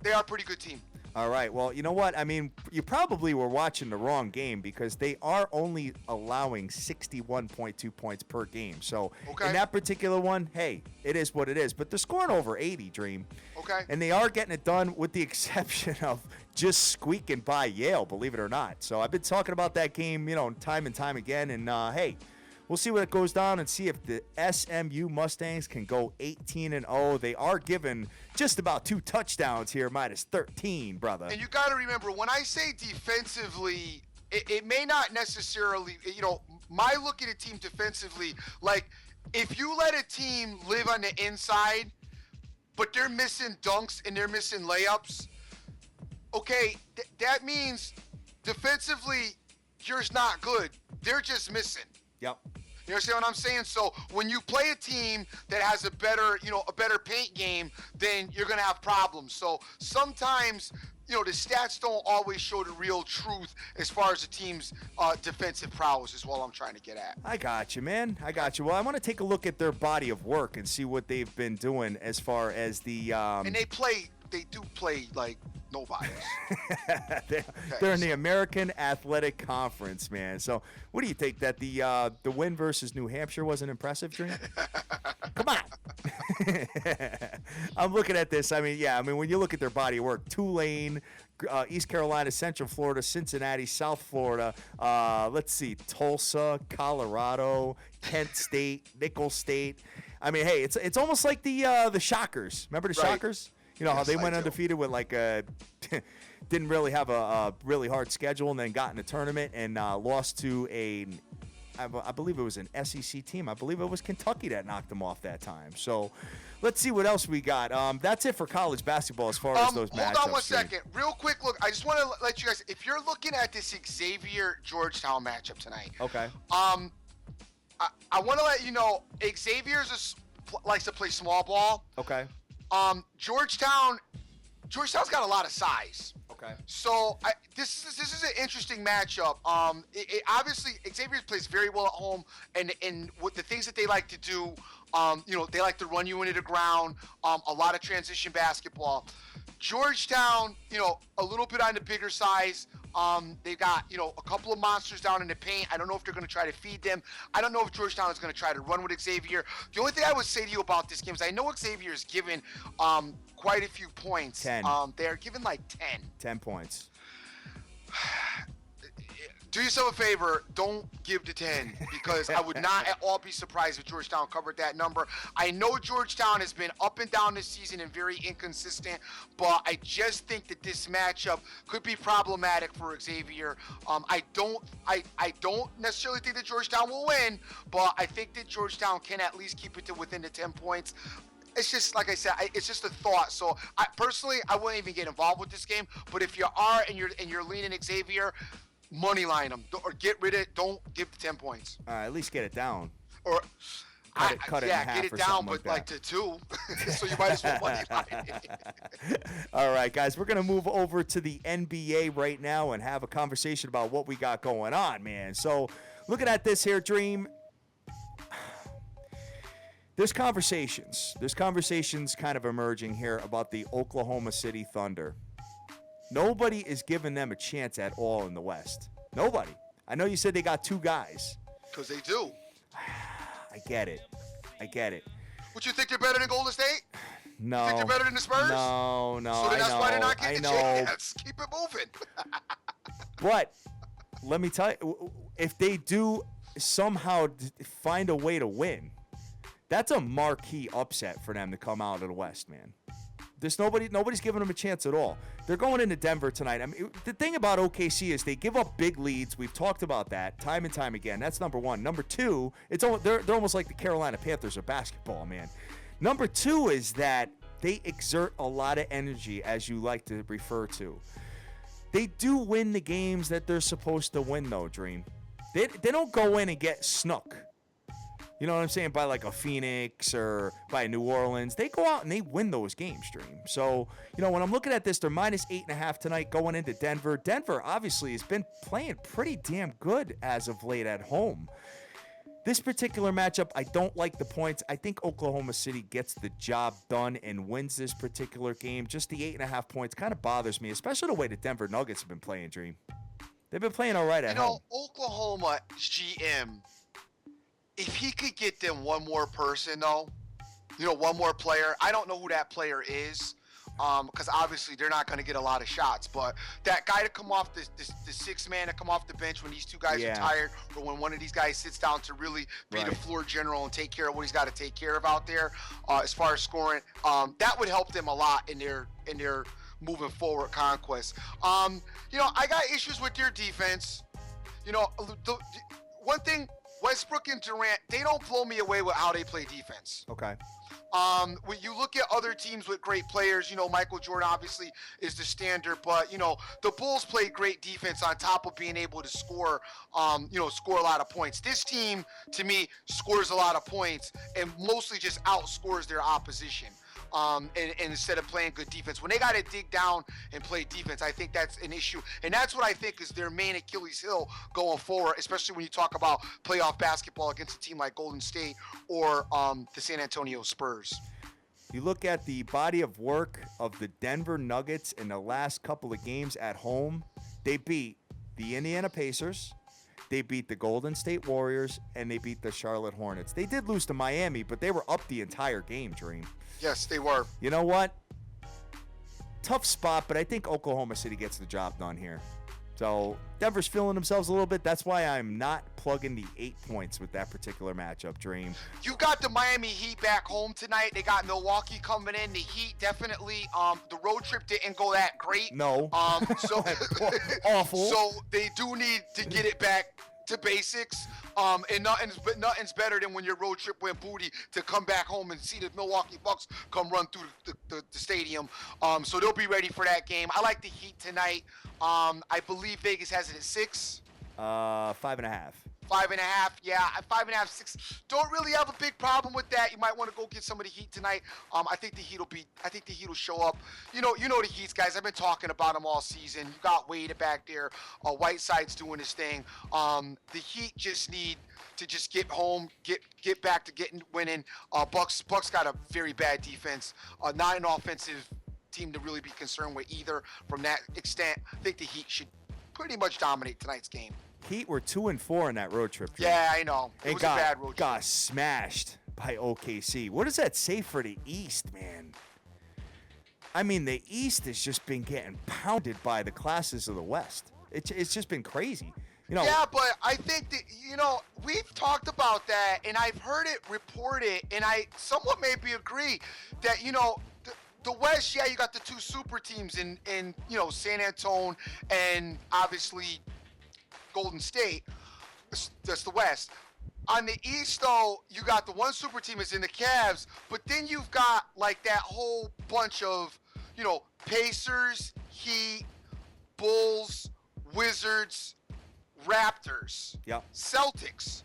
they are a pretty good team.
All right. Well, you know what? I mean, you probably were watching the wrong game because they are only allowing 61.2 points per game. So in that particular one, hey, it is what it is. But they're scoring over 80, Dream.
Okay.
And they are getting it done with the exception of just squeaking by Yale, believe it or not. So I've been talking about that game, time and time again. And, hey, we'll see what goes down and see if the SMU Mustangs can go 18-0. They are given just about 2 touchdowns here, minus 13, brother.
And you got to remember, when I say defensively, it may not necessarily, my look at a team defensively, like if you let a team live on the inside, but they're missing dunks and they're missing layups, okay, that means defensively, you're not good. They're just missing.
Yep.
You understand what I'm saying? So when you play a team that has a better paint game, then you're going to have problems. So sometimes, the stats don't always show the real truth as far as the team's defensive prowess is what I'm trying to get at.
I got you, man. I got you. Well, I want to take a look at their body of work and see what they've been doing as far as the
And they do play like nobody.
They're in the American Athletic Conference, man. So what do you think, that the win versus New Hampshire wasn't impressive, Dream? Come on. I'm looking at this. I mean, when you look at their body of work, Tulane, East Carolina, Central Florida, Cincinnati, South Florida, let's see, Tulsa, Colorado, Kent State, Nicholls State. I mean, hey, it's almost like the Shockers. Remember the Shockers? You know, how they went undefeated with didn't really have a really hard schedule, and then got in the tournament and lost to I believe it was an SEC team. I believe it was Kentucky that knocked them off that time. So let's see what else we got. That's it for college basketball as far as those matchups.
Hold on one second. Real quick, look, I just want to let you guys, if you're looking at this Xavier-Georgetown matchup tonight. Okay. I want to let you know, Xavier's likes to play small ball. Okay. Georgetown's got a lot of size. Okay. So this is an interesting matchup. Obviously Xavier plays very well at home, and with the things that they like to do, they like to run you into the ground. A lot of transition basketball. Georgetown, a little bit on the bigger size. They got, a couple of monsters down in the paint. I don't know if they're going to try to feed them. I don't know if Georgetown is going to try to run with Xavier. The only thing I would say to you about this game is I know Xavier is given quite a few points.
10.
They're given like 10.
10 points.
Do yourself a favor, don't give the 10, because I would not at all be surprised if Georgetown covered that number. I know Georgetown has been up and down this season and very inconsistent, but I just think that this matchup could be problematic for Xavier. I don't necessarily think that Georgetown will win, but I think that Georgetown can at least keep it to within the 10 points. It's just, like I said, it's just a thought. So I wouldn't even get involved with this game, but if you are and you're leaning Xavier, money line them or get rid of it. Don't give the 10 points.
At least get it down.
Or
cut it in half
get it
or
down,
something
but
like
to 2. So you might as well money line it.
All right, guys, we're going to move over to the NBA right now and have a conversation about what we got going on, man. So looking at this here, Dream, there's conversations kind of emerging here about the Oklahoma City Thunder. Nobody is giving them a chance at all in the West. Nobody. I know you said they got 2 guys.
Because they do.
I get it.
Would you think they're better than Golden State?
No.
You think they're better than the Spurs?
No.
So then that's why they're not getting the chance. Keep it moving.
But let me tell you, if they do somehow find a way to win, that's a marquee upset for them to come out of the West, man. There's nobody's giving them a chance at all. They're going into Denver tonight. I mean, the thing about OKC is they give up big leads. We've talked about that time and time again. That's number one. Number two, they're almost like the Carolina Panthers of basketball, man. Number two is that they exert a lot of energy, as you like to refer to. They do win the games that they're supposed to win, though, Dream. They don't go in and get snuck. You know what I'm saying? By like a Phoenix or by New Orleans. They go out and they win those games, Dream. So, when I'm looking at this, they're minus 8.5 tonight going into Denver. Denver obviously has been playing pretty damn good as of late at home. This particular matchup, I don't like the points. I think Oklahoma City gets the job done and wins this particular game. Just the 8.5 points kind of bothers me, especially the way the Denver Nuggets have been playing, Dream. They've been playing all right at home.
Oklahoma GM, if he could get them one more person, though, one more player. I don't know who that player is, because obviously they're not going to get a lot of shots. But that guy to come off the 6th man to come off the bench when these 2 guys are tired, or when one of these guys sits down to really be the floor general and take care of what he's got to take care of out there, as far as scoring, that would help them a lot in their moving forward conquest. I got issues with their defense. The one thing. Westbrook and Durant, they don't blow me away with how they play defense.
Okay.
When you look at other teams with great players, Michael Jordan obviously is the standard, but, the Bulls play great defense on top of being able to score a lot of points. This team, to me, scores a lot of points and mostly just outscores their opposition. And instead of playing good defense. When they got to dig down and play defense, I think that's an issue. And that's what I think is their main Achilles heel going forward, especially when you talk about playoff basketball against a team like Golden State or the San Antonio Spurs.
You look at the body of work of the Denver Nuggets in the last couple of games at home, they beat the Indiana Pacers, they beat the Golden State Warriors, and they beat the Charlotte Hornets. They did lose to Miami, but they were up the entire game, Dream.
Yes, they were.
You know what? Tough spot, but I think Oklahoma City gets the job done here. So Denver's feeling themselves a little bit. That's why I'm not plugging the 8 points with that particular matchup, Dream.
You got the Miami Heat back home tonight. They got Milwaukee coming in. The Heat definitely, the road trip didn't go that great.
No.
So
awful.
So they do need to get it back to basics. And nothing's better than when your road trip went booty to come back home and see the Milwaukee Bucks come run through the stadium. So they'll be ready for that game. I like the Heat tonight. I believe Vegas has it at 6.
5.5.
5.5, yeah, 5.5, 6. Don't really have a big problem with that. You might want to go get some of the Heat tonight. I think the Heat will show up. You know the Heats, guys. I've been talking about them all season. You got Wade back there. Whiteside's doing his thing. The Heat just need to just get home, get back to winning. Bucks got a very bad defense. Not an offensive team to really be concerned with either. From that extent, I think the Heat should pretty much dominate tonight's game.
Heat were 2-4 in that road trip. Dream.
Yeah, I know. It was a bad road trip.
Got smashed by OKC. What does that say for the East, man? I mean, the East has just been getting pounded by the classes of the West. It's just been crazy.
Yeah, but I think that, we've talked about that, and I've heard it reported, and I somewhat maybe agree that, the West, yeah, you got the 2 super teams in San Antonio and obviously Golden State. That's the West. On the East, though, you got the one super team is in the Cavs, but then you've got like that whole bunch of, Pacers, Heat, Bulls, Wizards, Raptors, Celtics,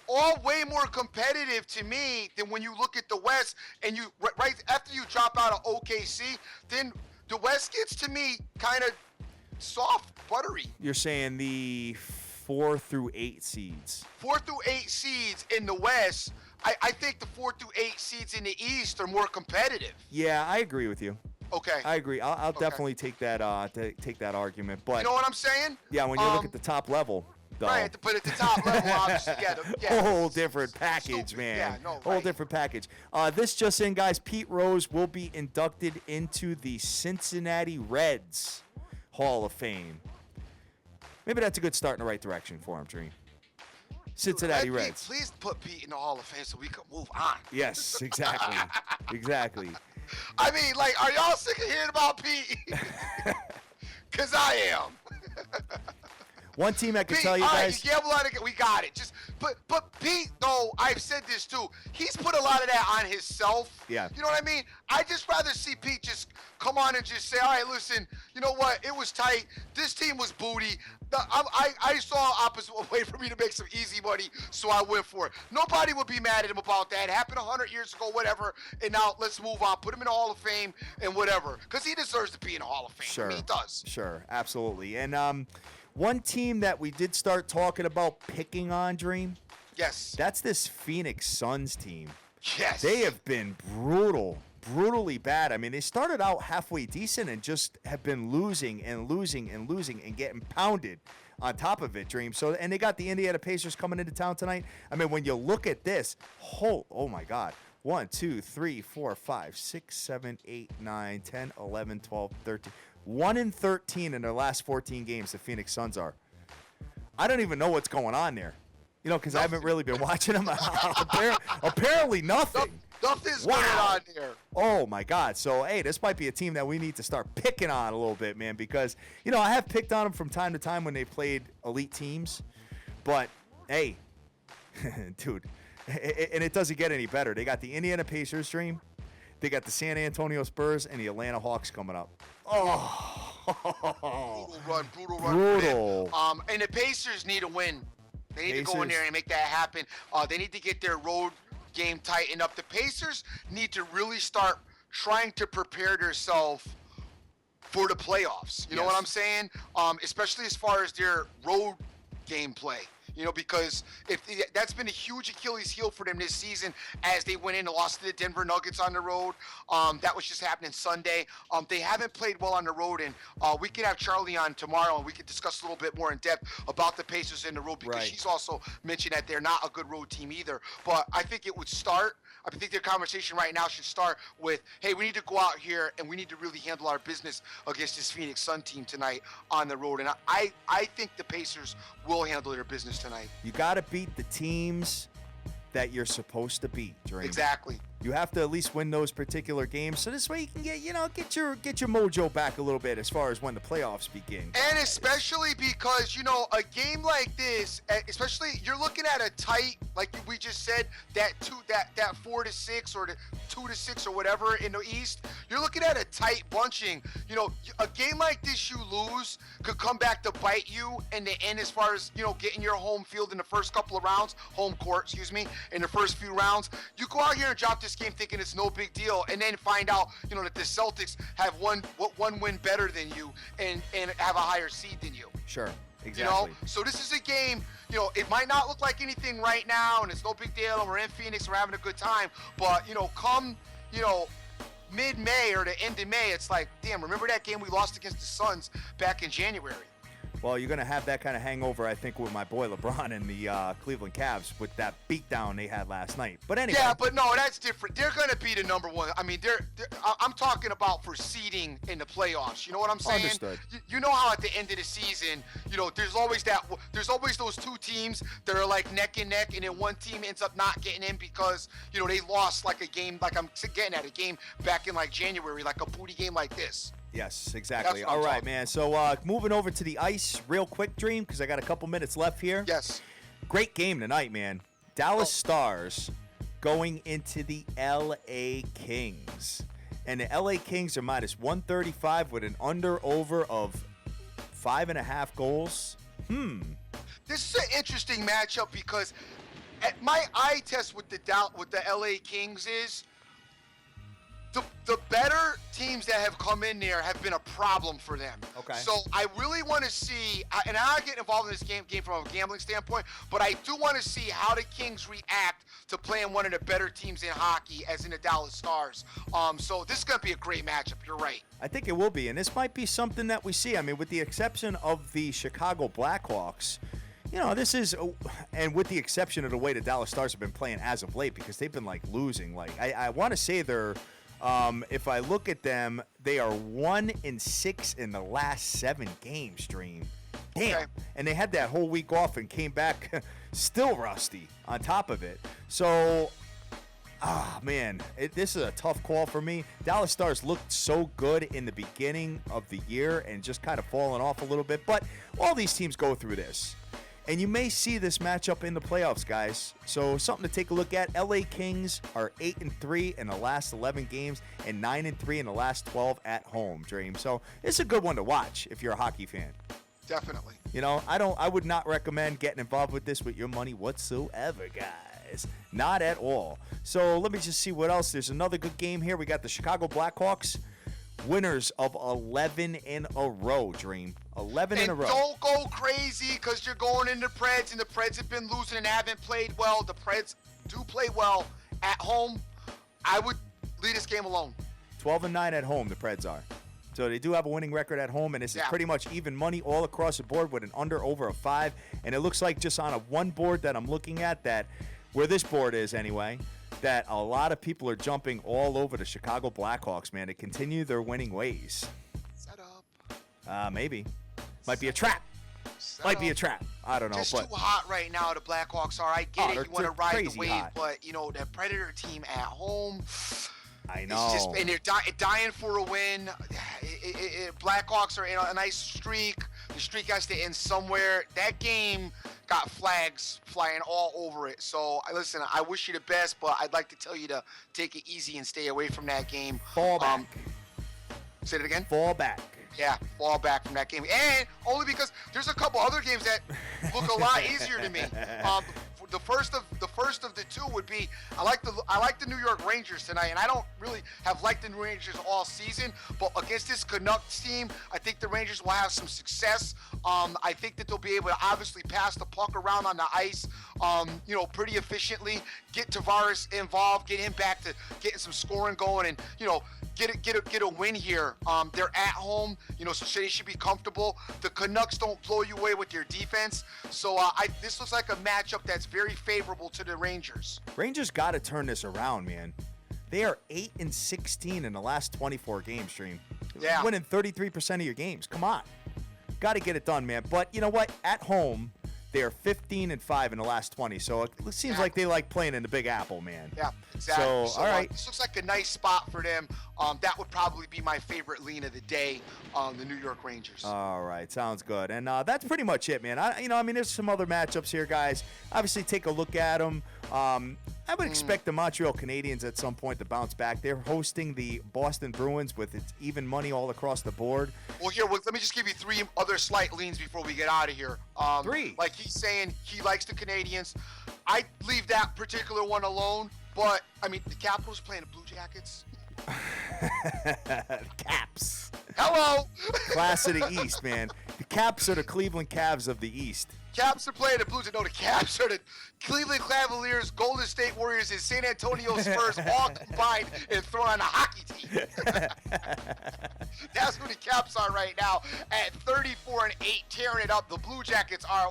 all way more competitive to me than when you look at the West and you right after you drop out of OKC, then the West gets to me kind of soft, buttery.
You're saying the 4 through 8 seeds.
4 through 8 seeds in the West. I think the 4 through 8 seeds in the East are more competitive.
Yeah, I agree with you.
Okay.
I agree. I'll definitely take that argument. But
you know what I'm saying?
Yeah, when you look at the top level. Though.
Right, but at the top level, obviously,
whole different package, man.
Yeah, no,
whole different package. This just in, guys. Pete Rose will be inducted into the Cincinnati Reds Hall of Fame. Maybe that's a good start in the right direction for him, Dream. Cincinnati Reds.
Please put Pete in the Hall of Fame so we can move on.
Yes, exactly. Exactly.
I mean, like, are y'all sick of hearing about Pete? Because I am.
One team I can
Pete,
tell you guys.
Right, we got it. But Pete, though, I've said this too. He's put a lot of that on himself.
Yeah.
You know what I mean? I just rather see Pete just come on and just say, all right, listen, you know what? It was tight. This team was booty. I saw opposite way for me to make some easy money, so I went for it. Nobody would be mad at him about that. It happened 100 years ago, whatever. And now let's move on. Put him in the Hall of Fame and whatever, because he deserves to be in the Hall of Fame.
Sure.
I mean, he does.
Sure, absolutely. And one team that we did start talking about picking on, Dream.
Yes.
That's this Phoenix Suns team.
Yes.
They have been brutally bad. I mean, they started out halfway decent and just have been losing and getting pounded on top of it, Dream. So, and they got the Indiana Pacers coming into town tonight. I mean, when you look at this, oh my God. 1, 2, 3, 4, 5, 6, 7, 8, 9, 10, 11, 12, 13. 1-13 in their last 14 games, the Phoenix Suns are. I don't even know what's going on there. You know, because I haven't really been watching them. Apparently nothing.
Nothing's going on there.
Oh, my God. So, hey, this might be a team that we need to start picking on a little bit, man, because, you know, I have picked on them from time to time when they played elite teams. But, hey, dude, and it doesn't get any better. They got the Indiana Pacers, Dream. They got the San Antonio Spurs and the Atlanta Hawks coming up.
Oh, brutal run. And the Pacers need a win. They need to go in there and make that happen. They need to get their road game tightened up. The Pacers need to really start trying to prepare themselves for the playoffs. You know what I'm saying? Especially as far as their road game play. You know, because that's been a huge Achilles heel for them this season as they went in and lost to the Denver Nuggets on the road. That was just happening Sunday. They haven't played well on the road, and we could have Charly on tomorrow, and we could discuss a little bit more in depth about the Pacers in the road, because she's also mentioned that they're not a good road team either. But I think it would start. I think their conversation right now should start with, hey, we need to go out here and we need to really handle our business against this Phoenix Sun team tonight on the road. And I think the Pacers will handle their business tonight.
You got to beat the teams that you're supposed to beat, Dream.
Exactly.
You have to at least win those particular games, so this way you can get your mojo back a little bit as far as when the playoffs begin.
And especially because, you know, a game like this, especially you're looking at a tight, like we just said, that 4-6 or the 2-6 or whatever in the East. You're looking at a tight bunching. You know, a game like this you lose could come back to bite you in the end, as far as, you know, getting your home field in the first couple of rounds, home court, excuse me, in the first few rounds. You go out here and drop this game thinking it's no big deal, and then find out, you know, that the Celtics have one win better than you and have a higher seed than you.
Sure, exactly.
You know, so this is a game, you know, it might not look like anything right now, and it's no big deal, and we're in Phoenix, we're having a good time, but, you know, come, you know, mid-May or the end of May, it's like, damn, remember that game we lost against the Suns back in January?
Well, you're going to have that kind of hangover, I think, with my boy LeBron and the Cleveland Cavs with that beatdown they had last night. But anyway.
Yeah, but no, that's different. They're going to be the number one. I mean, I'm talking about for seeding in the playoffs. You know what I'm saying?
Understood.
You know how at the end of the season, you know, there's always those two teams that are like neck and neck, and then one team ends up not getting in because, you know, they lost like a game, like I'm getting at a game back in like January, like a booty game like this.
Yes, exactly. All right, man. So moving over to the ice real quick, Dream, because I got a couple minutes left here.
Yes.
Great game tonight, man. Dallas Stars going into the L.A. Kings. And the L.A. Kings are minus 135 with an under-over of 5.5 goals.
this is an interesting matchup because at my eye test with the LA Kings is the better teams that have come in there have been a problem for them.
Okay.
So I really want to see, and I'm not getting involved in this game from a gambling standpoint, but I do want to see how the Kings react to playing one of the better teams in hockey, as in the Dallas Stars. So this is going to be a great matchup. You're right.
I think it will be, and this might be something that we see. I mean, with the exception of the Chicago Blackhawks, you know, this is, and with the exception of the way the Dallas Stars have been playing as of late, because they've been, like, losing. Like, I want to say they're, if I look at them, they are 1-6 in the last 7 games, Dream. Damn. Okay. And they had that whole week off and came back still rusty on top of it. So, man, this is a tough call for me. Dallas Stars looked so good in the beginning of the year and just kind of fallen off a little bit. But all ththese teams go through this. And you may see this matchup in the playoffs, guys. So something to take a look at. LA Kings are 8-3 in the last 11 games and 9-3 in the last 12 at home, Dream. So it's a good one to watch if you're a hockey fan.
Definitely.
You know, I would not recommend getting involved with this with your money whatsoever, guys. Not at all. So let me just see what else. There's another good game here. We got the Chicago Blackhawks, winners of 11 in a row, Dream. 11 in a row.
Don't go crazy because you're going into Preds, and the Preds have been losing and haven't played well. The Preds do play well at home. I would leave this game alone.
12-9 at home, the Preds are. So they do have a winning record at home, and this is pretty much even money all across the board with an under over a 5. And it looks like just on a one board that I'm looking at, that where this board is anyway, that a lot of people are jumping all over the Chicago Blackhawks, man, to continue their winning ways.
Set up.
Maybe. Might be a trap. Might be a trap. I don't know.
Just too hot right now, the Blackhawks are. I get it. You want to ride the wave,
hot.
but, you know, that Predator team at home.
I know.
And they're dying for a win. Blackhawks are in a nice streak. The streak has to end somewhere. That game got flags flying all over it. So, listen, I wish you the best, but I'd like to tell you to take it easy and stay away from that game.
Fall back.
Say it again?
Fall back.
Yeah, fall back from that game. And only because there's a couple other games that look a lot easier to me. The first of the two would be I like the New York Rangers tonight, and I don't really have liked the New Rangers all season, but against this Canucks team, I think the Rangers will have some success. I think that they'll be able to obviously pass the puck around on the ice, you know, pretty efficiently. Get Tavares involved, get him back to getting some scoring going, and you know, get a win here. They're at home, you know, so they should be comfortable. The Canucks don't blow you away with their defense, so this looks like a matchup that's very favorable to the Rangers.
Rangers got to turn this around, man. They are 8-16 in the last 24 games, Stream.
Yeah.
Winning 33% of your games. Come on. Got to get it done, man. But you know what? At home, they are 15-5 in the last 20. So it seems like they like playing in the Big Apple, man.
Yeah, exactly.
So all right.
This looks like a nice spot for them. That would probably be my favorite lean of the day, the New York Rangers.
All right, sounds good. And that's pretty much it, man. There's some other matchups here, guys. Obviously, take a look at them. I would expect the Montreal Canadiens at some point to bounce back. They're hosting the Boston Bruins with its even money all across the board.
Well, let me just give you 3 other slight leans before we get out of here.
3.
Like he's saying he likes the Canadiens. I leave that particular one alone. But, I mean, the Capitals playing the Blue Jackets.
Caps.
Hello.
Class of the East, man. The Caps are the Cleveland Cavs of the East.
Caps are playing the Blues. No, the Caps are the Cleveland Cavaliers, Golden State Warriors, and San Antonio Spurs all combined and thrown on a hockey team. That's who the Caps are right now at 34-8, tearing it up. The Blue Jackets are,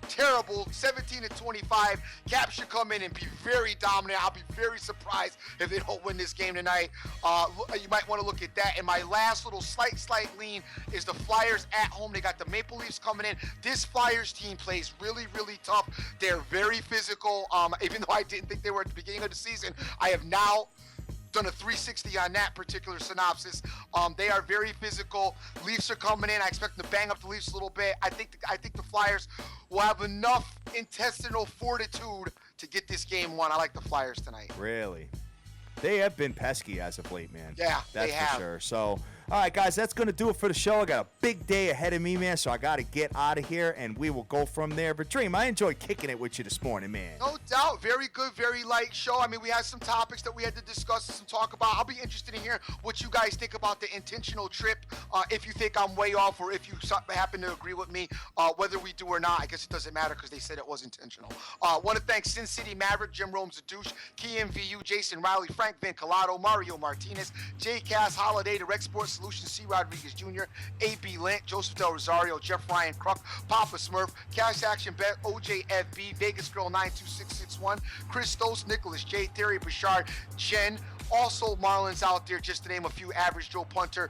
terrible, 17-25. Caps should come in and be very dominant. I'll be very surprised if they don't win this game tonight. You might want to look at that. And my last little slight lean is the Flyers at home. They got the Maple Leafs coming in. This Flyers team plays really, really tough. They're very physical. Even though I didn't think they were at the beginning of the season, I have now done a 360 on that particular synopsis. They are very physical. Leafs are coming in. I expect them to bang up the Leafs a little bit. I think the Flyers will have enough intestinal fortitude to get this game won. I like the Flyers tonight.
Really? They have been pesky as of late, man.
Yeah,
that's
they have.
for sure. So, All right, guys, that's going to do it for the show. I got a big day ahead of me, man, so I got to get out of here, and we will go from there. But, Dream, I enjoyed kicking it with you this morning, man.
No doubt. Very good, very light show. I mean, we had some topics that we had to discuss and some talk about. I'll be interested in hearing what you guys think about the intentional trip, if you think I'm way off or if you happen to agree with me, whether we do or not. I guess it doesn't matter because they said it was intentional. Want to thank Sin City Maverick, Jim Rome's a douche, Key MVU, Jason Riley, Frank Vincalato, Mario Martinez, J. Cass Holiday, Direct Sports Solutions, C. Rodriguez Jr., A.B. Lint, Joseph Del Rosario, Jeff Ryan Kruk, Papa Smurf, Cash Action Bet, OJFB, Vegas Girl 92661, Chris Stokes, Nicholas J. Terry Bouchard, Jen, also Marlins out there, just to name a few, Average Joe Punter,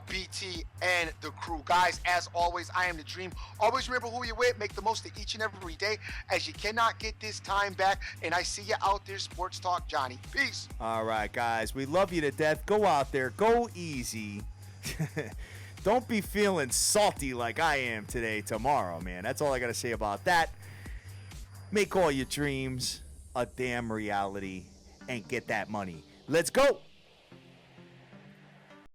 BT, and the crew. Guys, as always, I am the Dream. Always remember who you're with. Make the most of each and every day, as you cannot get this time back. And I see you out there, Sports Talk Johnny. Peace.
All right, guys. We love you to death. Go out there. Go easy. Don't be feeling salty like I am tomorrow, man. That's all I got to say about that. Make all your dreams a damn reality and get that money. Let's go.